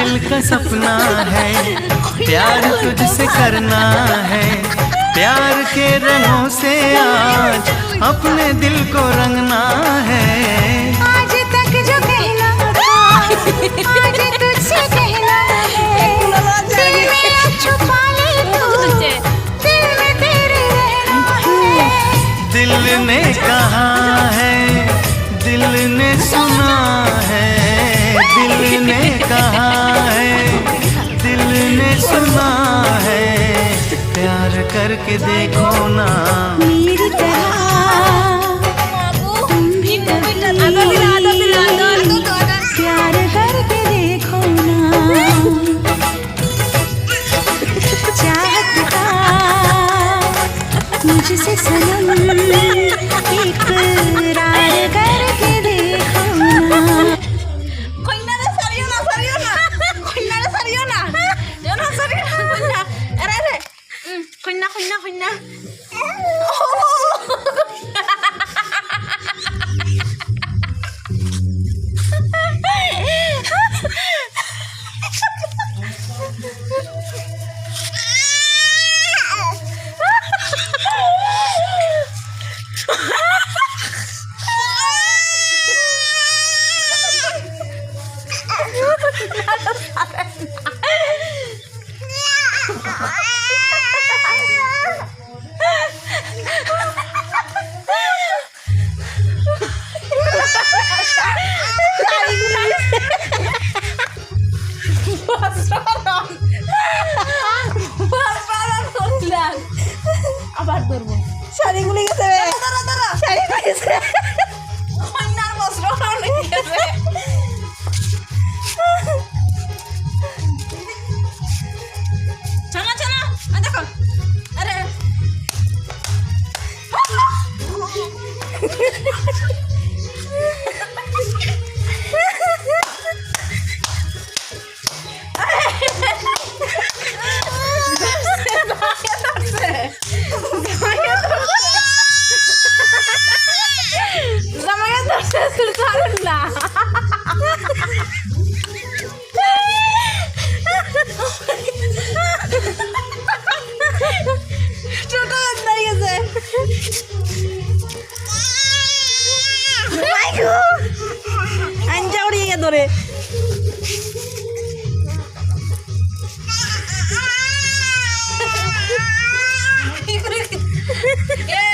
दिल का सपना है, प्यार तुझसे करना है। प्यार के रंगों से आज अपने दिल को रंगना है। आज तक जो कहना था आज तुझसे कहना है। दिल में अब छुपा ले तू, दिल में तेरे रहना है। दिल ने कहा है, दिल ने सुना है। दिल ने कहा है, दिल ने सुना है। प्यार करके देखो ना मेरी तरह तुम भी कभी प्यार करके देखो ना। चाहत का मुझसे सनम इकरार करके देखो ना। আবার ধরবো শাড়িগুলি গেছে শাড়ি গেছে কন্যার বস্ত্র গেছে। চলো চলো দেখো আরে আঞ্জা উড়িয়ে গে ধরে এ